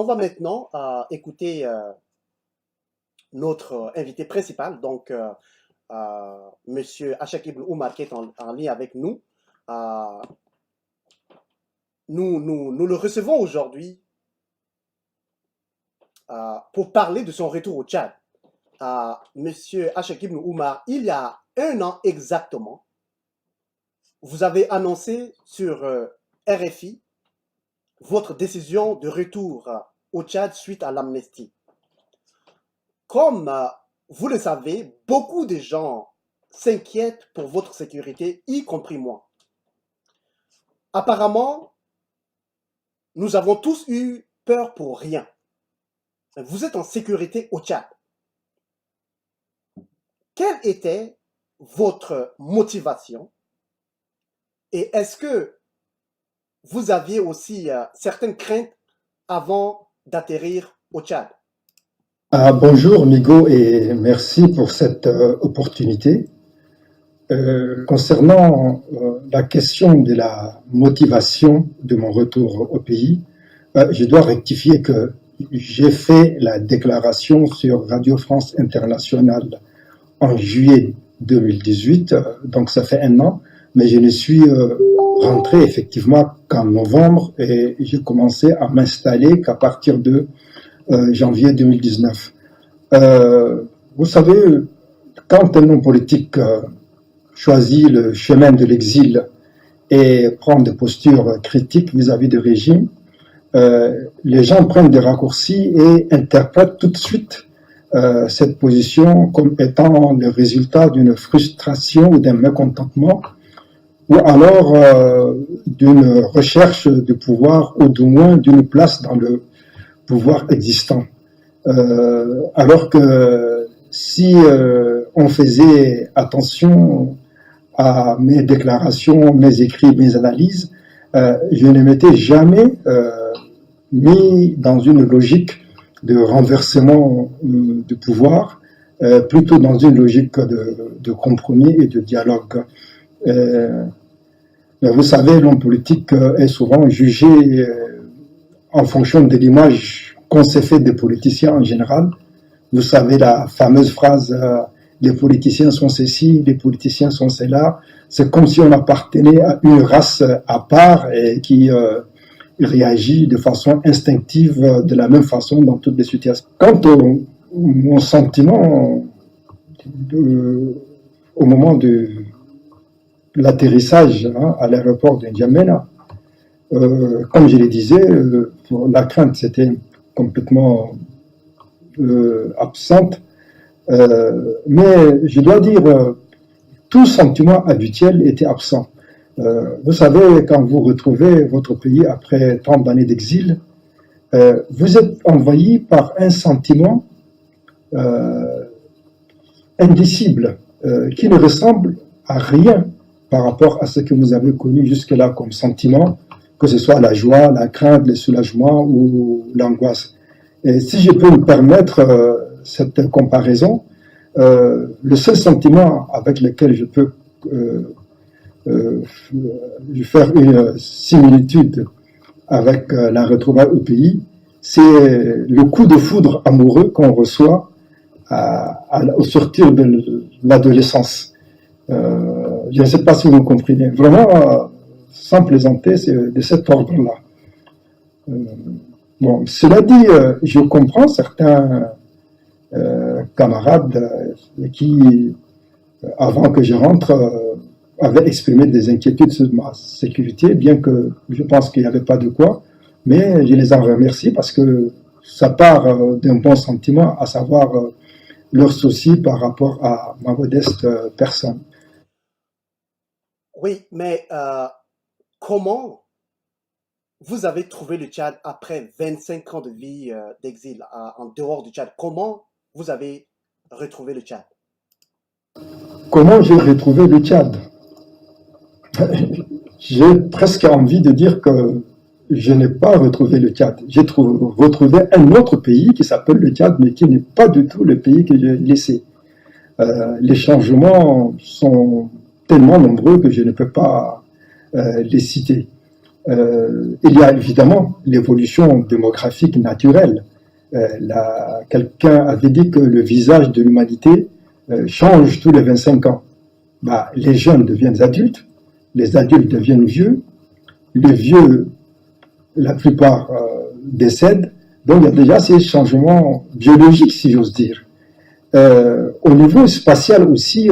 On va maintenant écouter notre invité principal, donc Monsieur Achak Ibn Oumar, qui est en lien avec nous. Euh, nous le recevons aujourd'hui pour parler de son retour au Tchad. Monsieur Achak Ibn Oumar, il y a un an exactement, vous avez annoncé sur RFI votre décision de retour au Tchad suite à l'amnistie. Comme vous le savez, beaucoup de gens s'inquiètent pour votre sécurité, y compris moi. Apparemment, nous avons tous eu peur pour rien. Vous êtes en sécurité au Tchad. Quelle était votre motivation? Et est-ce que vous aviez aussi certaines craintes avant d'atterrir au Tchad? Bonjour Migo et merci pour cette opportunité. Concernant la question de la motivation de mon retour au pays, je dois rectifier que j'ai fait la déclaration sur Radio France Internationale en juillet 2018, donc ça fait un an, mais je ne suis rentré effectivement qu'en novembre et j'ai commencé à m'installer qu'à partir de janvier 2019. Vous savez, quand un homme politique choisit le chemin de l'exil et prend des postures critiques vis-à-vis du régime, les gens prennent des raccourcis et interprètent tout de suite cette position comme étant le résultat d'une frustration ou d'un mécontentement ou alors d'une recherche de pouvoir ou du moins d'une place dans le pouvoir existant. Alors que si on faisait attention à mes déclarations, mes écrits, mes analyses, je ne m'étais jamais mis dans une logique de renversement du pouvoir, plutôt dans une logique de compromis et de dialogue. Vous savez, l'homme politique est souvent jugé en fonction de l'image qu'on s'est fait des politiciens en général. Vous savez la fameuse phrase les politiciens sont ceci, les politiciens sont cela. C'est comme si on appartenait à une race à part et qui réagit de façon instinctive de la même façon dans toutes les situations. Quant mon sentiment au moment de l'atterrissage à l'aéroport de N'Djamena, comme je le disais, la crainte c'était complètement absente, mais je dois dire tout sentiment habituel était absent. Vous savez, quand vous retrouvez votre pays après tant d'années d'exil, vous êtes envahi par un sentiment indicible qui ne ressemble à rien par rapport à ce que vous avez connu jusque-là comme sentiment, que ce soit la joie, la crainte, le soulagement ou l'angoisse. Et si je peux me permettre cette comparaison, le seul sentiment avec lequel je peux faire une similitude avec la retrouvaille au pays, c'est le coup de foudre amoureux qu'on reçoit au sortir de l'adolescence. Je ne sais pas si vous comprenez. Vraiment, sans plaisanter, c'est de cet ordre-là. Bon, cela dit, je comprends certains camarades qui, avant que je rentre, avaient exprimé des inquiétudes sur ma sécurité, bien que je pense qu'il n'y avait pas de quoi, mais je les en remercie parce que ça part d'un bon sentiment, à savoir leur souci par rapport à ma modeste personne. Oui, mais comment vous avez trouvé le Tchad après 25 ans de vie d'exil en dehors du Tchad? Comment vous avez retrouvé le Tchad? Comment j'ai retrouvé le Tchad? J'ai presque envie de dire que je n'ai pas retrouvé le Tchad. J'ai retrouvé un autre pays qui s'appelle le Tchad, mais qui n'est pas du tout le pays que j'ai laissé. Les changements sont tellement nombreux que je ne peux pas les citer. Il y a évidemment l'évolution démographique naturelle. Quelqu'un avait dit que le visage de l'humanité change tous les 25 ans. Bah, les jeunes deviennent adultes, les adultes deviennent vieux, les vieux, la plupart décèdent. Donc il y a déjà ces changements biologiques, si j'ose dire. Au niveau spatial aussi,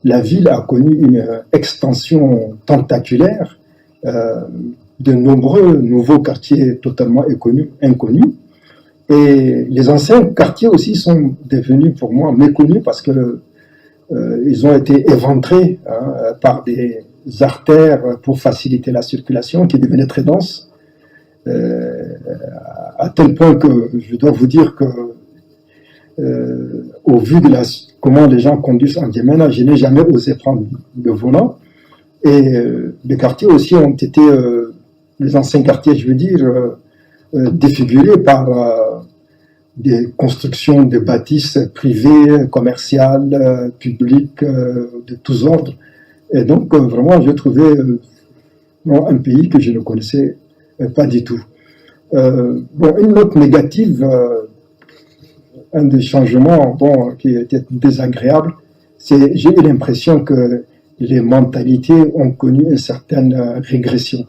la ville a connu une extension tentaculaire, de nombreux nouveaux quartiers totalement inconnus. Et les anciens quartiers aussi sont devenus pour moi méconnus parce que ils ont été éventrés par des artères pour faciliter la circulation qui devenaient très denses, à tel point que je dois vous dire que au vu de comment les gens conduisent en Yémen, je n'ai jamais osé prendre le volant. Et les quartiers aussi ont été, les anciens quartiers, je veux dire, défigurés par des constructions de bâtisses privées, commerciales, publiques, de tous ordres. Et donc, vraiment, j'ai trouvé un pays que je ne connaissais pas du tout. Une note négative, un des changements qui était désagréable, c'est j'ai eu l'impression que les mentalités ont connu une certaine régression.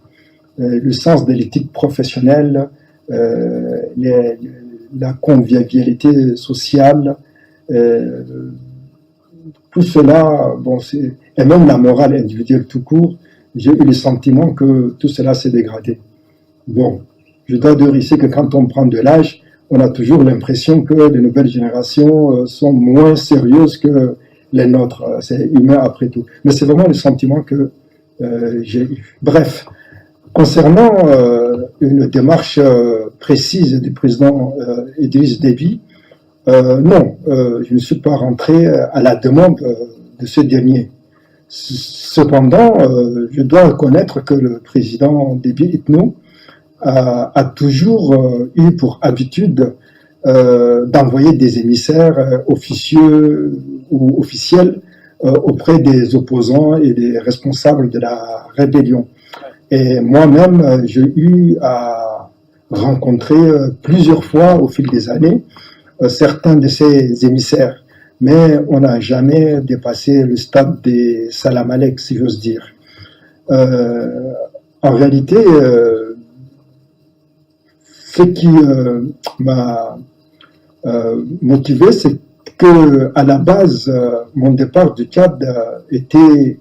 Le sens de l'éthique professionnelle, la convivialité sociale, tout cela, et même la morale individuelle tout court, j'ai eu le sentiment que tout cela s'est dégradé. Bon, je dois dire ici que quand on prend de l'âge, on a toujours l'impression que les nouvelles générations sont moins sérieuses que les nôtres. C'est humain après tout. Mais c'est vraiment le sentiment que j'ai eu. Bref, concernant une démarche précise du président Idriss Déby, non, je ne suis pas rentré à la demande de ce dernier. Cependant, je dois reconnaître que le président Déby Itno a toujours eu pour habitude d'envoyer des émissaires officieux ou officiels auprès des opposants et des responsables de la rébellion. Et moi-même, j'ai eu à rencontrer plusieurs fois au fil des années certains de ces émissaires, mais on n'a jamais dépassé le stade des salam alek, si j'ose dire. En réalité, ce qui m'a motivé, c'est que à la base, mon départ du Tchad était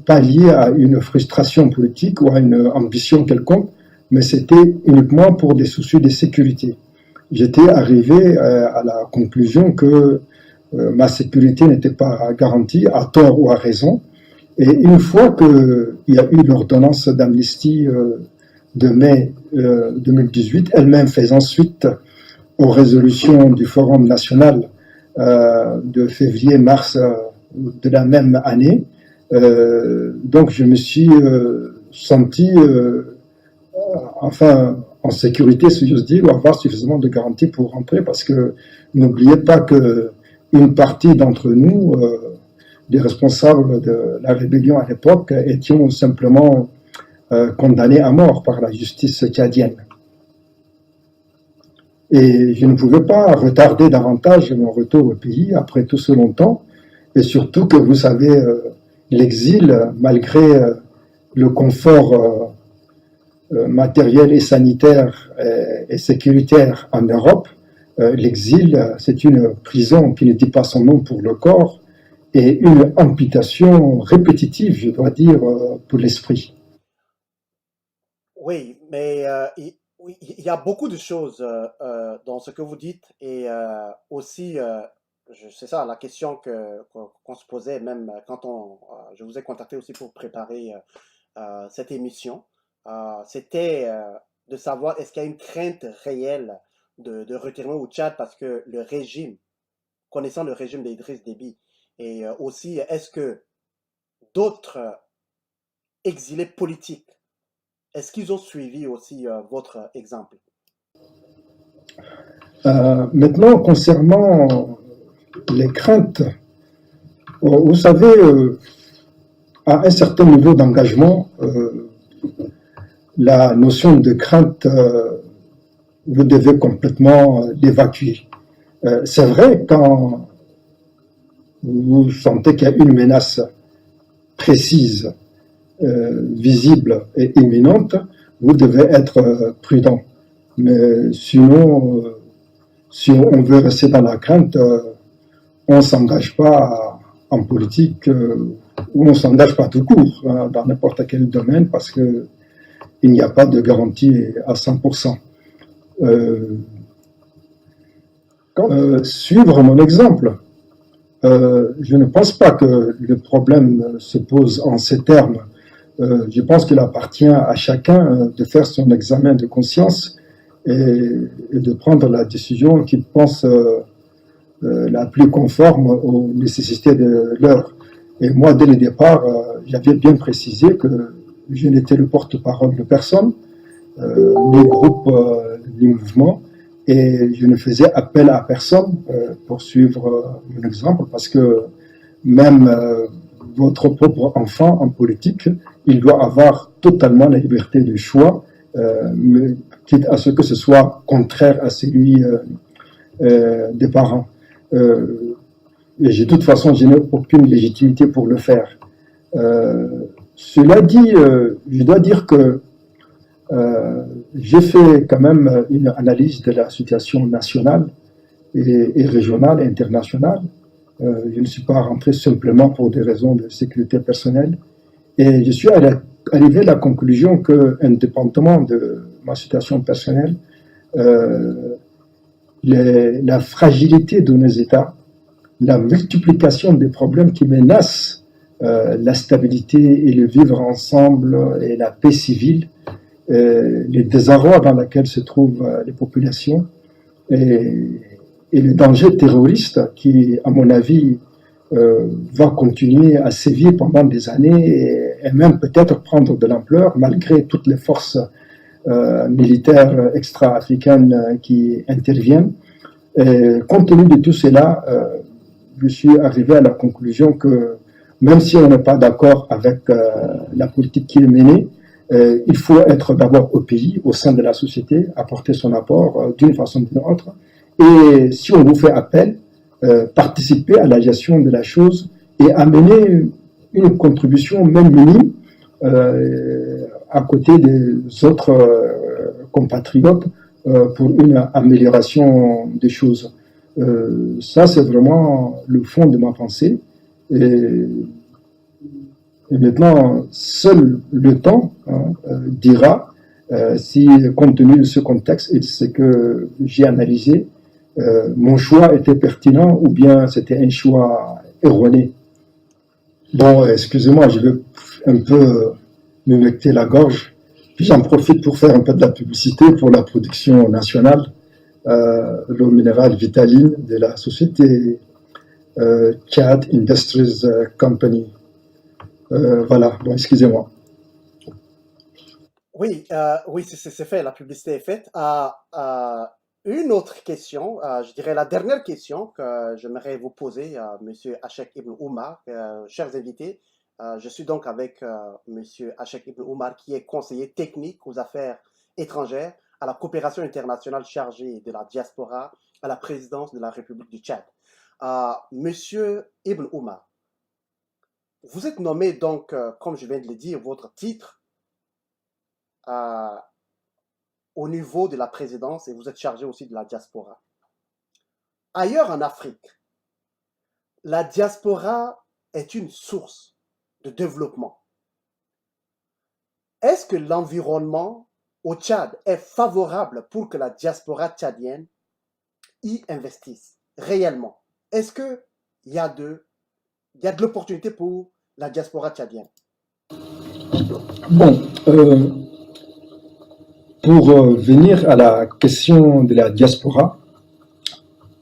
pas lié à une frustration politique ou à une ambition quelconque, mais c'était uniquement pour des soucis de sécurité. J'étais arrivé à la conclusion que ma sécurité n'était pas garantie, à tort ou à raison. Et une fois qu'il y a eu l'ordonnance d'amnistie de mai 2018, elle-même faisant suite aux résolutions du Forum national de février-mars de la même année, donc je me suis senti en sécurité, si j'ose dire, ou avoir suffisamment de garanties pour rentrer, parce que n'oubliez pas que une partie d'entre nous, des responsables de la rébellion à l'époque, étions simplement condamnés à mort par la justice tchadienne. Et je ne pouvais pas retarder davantage mon retour au pays après tout ce long temps, et surtout que vous savez, l'exil, malgré le confort matériel et sanitaire et sécuritaire en Europe, l'exil, c'est une prison qui ne dit pas son nom pour le corps et une amputation répétitive, je dois dire, pour l'esprit. Oui, mais il y a beaucoup de choses dans ce que vous dites et aussi, c'est ça, la question qu'on se posait même quand je vous ai contacté aussi pour préparer cette émission, c'était de savoir est-ce qu'il y a une crainte réelle de retourner au Tchad parce que le régime, connaissant le régime d'Idriss Déby, et aussi est-ce que d'autres exilés politiques, est-ce qu'ils ont suivi aussi votre exemple? Maintenant, concernant les craintes, vous savez, à un certain niveau d'engagement, la notion de crainte, vous devez complètement l'évacuer. C'est vrai, quand vous sentez qu'il y a une menace précise, visible et imminente, vous devez être prudent. Mais sinon, si on veut rester dans la crainte, on ne s'engage pas en politique ou on ne s'engage pas tout court dans n'importe quel domaine parce qu'il n'y a pas de garantie à 100%. Suivre mon exemple, je ne pense pas que le problème se pose en ces termes. Je pense qu'il appartient à chacun de faire son examen de conscience et de prendre la décision qu'il pense la plus conforme aux nécessités de l'heure. Et moi, dès le départ, j'avais bien précisé que je n'étais le porte-parole de personne, ni groupe, ni mouvement, et je ne faisais appel à personne pour suivre mon exemple, parce que même votre propre enfant en politique, il doit avoir totalement la liberté de choix, quitte à ce que ce soit contraire à celui des parents. Et de toute façon, je n'ai aucune légitimité pour le faire. Cela dit, je dois dire que j'ai fait quand même une analyse de la situation nationale et régionale et internationale. Je ne suis pas rentré simplement pour des raisons de sécurité personnelle. Et je suis arrivé à la conclusion que, indépendamment de ma situation personnelle, la fragilité de nos États, la multiplication des problèmes qui menacent la stabilité et le vivre ensemble et la paix civile, les désarrois dans lesquels se trouvent les populations et le danger terroriste qui, à mon avis, va continuer à sévir pendant des années et même peut-être prendre de l'ampleur malgré toutes les forces militaires extra-africaines qui interviennent. Et compte tenu de tout cela, je suis arrivé à la conclusion que même si on n'est pas d'accord avec la politique qui est menée, il faut être d'abord au pays, au sein de la société, apporter son apport d'une façon ou d'une autre. Et si on vous fait appel, participer à la gestion de la chose et amener une contribution même minime à côté des autres compatriotes pour une amélioration des choses. Ça, c'est vraiment le fond de ma pensée. Et maintenant, seul le temps dira si, compte tenu de ce contexte et de ce que j'ai analysé, mon choix était pertinent ou bien c'était un choix erroné. Bon, excusez-moi, je vais un peu me necter la gorge. Puis j'en profite pour faire un peu de la publicité pour la production nationale, l'eau minérale Vitaline de la société Tchad Industries Company. Voilà, bon, excusez-moi. Oui, oui, c'est fait, la publicité est faite. Une autre question, je dirais la dernière question que j'aimerais vous poser, Monsieur Hachek Ibn Oumar, chers invités. Je suis donc avec Monsieur Hachek Ibn Oumar, qui est conseiller technique aux affaires étrangères, à la coopération internationale chargée de la diaspora, à la présidence de la République du Tchad. Monsieur Ibn Oumar, vous êtes nommé donc, comme je viens de le dire, votre titre au niveau de la présidence et vous êtes chargé aussi de la diaspora. Ailleurs en Afrique, la diaspora est une source de développement. Est-ce que l'environnement au Tchad est favorable pour que la diaspora tchadienne y investisse réellement? Est-ce qu'il y a de l'opportunité pour la diaspora tchadienne? Bon, pour venir à la question de la diaspora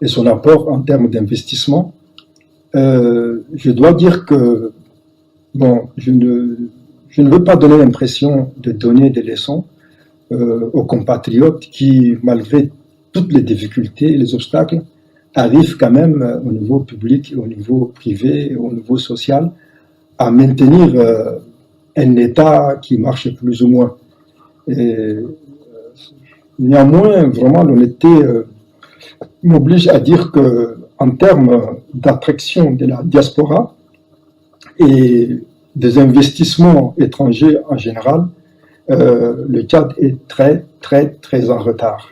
et son apport en termes d'investissement, je dois dire que bon, je ne veux pas donner l'impression de donner des leçons aux compatriotes qui, malgré toutes les difficultés et les obstacles, arrivent quand même au niveau public, au niveau privé, au niveau social, à maintenir un État qui marche plus ou moins. Et néanmoins, vraiment, l'honnêteté m'oblige à dire que, en termes d'attraction de la diaspora et des investissements étrangers en général, le Tchad est très, très, très en retard.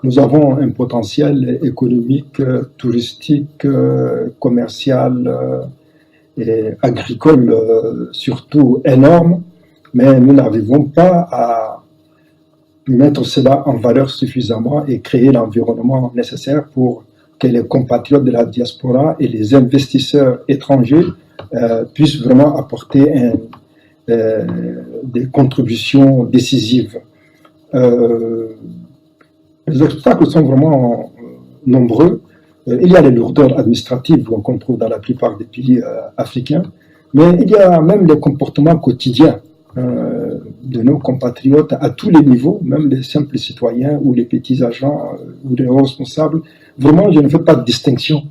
Nous avons un potentiel économique, touristique, commercial et agricole surtout énorme, mais nous n'arrivons pas à mettre cela en valeur suffisamment et créer l'environnement nécessaire pour que les compatriotes de la diaspora et les investisseurs étrangers puissent vraiment apporter des contributions décisives. Les obstacles sont vraiment nombreux. Il y a les lourdeurs administratives qu'on trouve dans la plupart des pays africains, mais il y a même les comportements quotidiens de nos compatriotes à tous les niveaux, même les simples citoyens ou les petits agents ou les responsables. Vraiment, je ne fais pas de distinction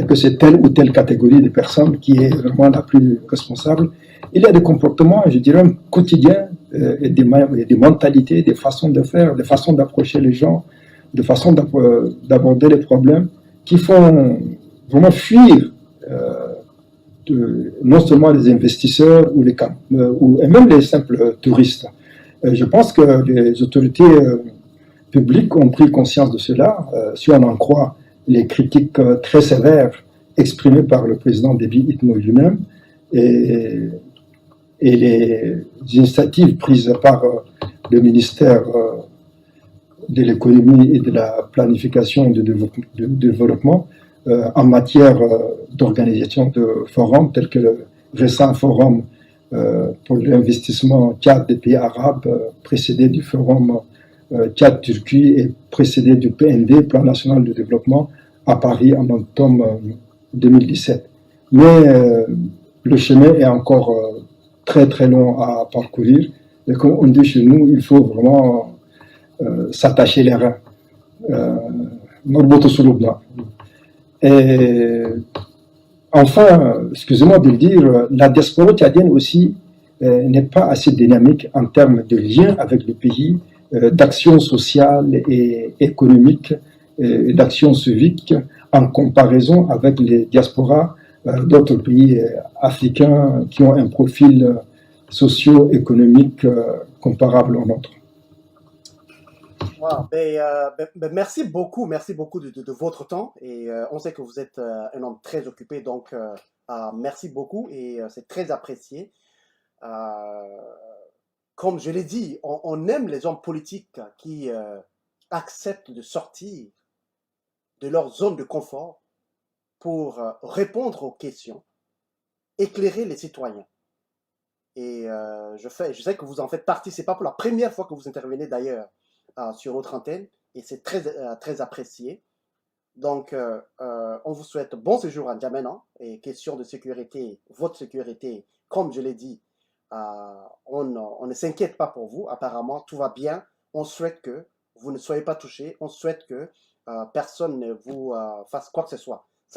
que c'est telle ou telle catégorie de personnes qui est vraiment la plus responsable. Il y a des comportements, je dirais, quotidiens et des mentalités, des façons de faire, des façons d'approcher les gens, des façons d'aborder les problèmes qui font vraiment fuir non seulement les investisseurs ou et même les simples touristes. Je pense que les autorités publiques ont pris conscience de cela, si on en croit les critiques très sévères exprimées par le président Déby Itno lui-même et les initiatives prises par le ministère de l'économie et de la planification de développement en matière d'organisation de forums tels que le récent forum pour l'investissement Tchad des pays arabes, précédé du forum Tchad-Turquie et précédé du PND, Plan national de développement, à Paris en octobre 2017. Mais le chemin est encore très très long à parcourir. Et comme on dit chez nous, il faut vraiment s'attacher les reins. Et enfin, excusez-moi de le dire, la diaspora tchadienne aussi n'est pas assez dynamique en termes de lien avec le pays, d'action sociale et économique, et d'action civique en comparaison avec les diasporas d'autres pays africains qui ont un profil socio-économique comparable au nôtre. Wow. Merci beaucoup de votre temps et on sait que vous êtes un homme très occupé, donc merci beaucoup et c'est très apprécié. Comme je l'ai dit, on aime les hommes politiques qui acceptent de sortir de leur zone de confort pour répondre aux questions, éclairer les citoyens. Et je sais que vous en faites partie, c'est pas pour la première fois que vous intervenez d'ailleurs sur notre antenne et c'est très apprécié. Donc, on vous souhaite bon séjour à N'Djamena et question de sécurité, votre sécurité, comme je l'ai dit, on ne s'inquiète pas pour vous. Apparemment, tout va bien. On souhaite que vous ne soyez pas touchés. On souhaite que personne ne vous fasse quoi que ce soit.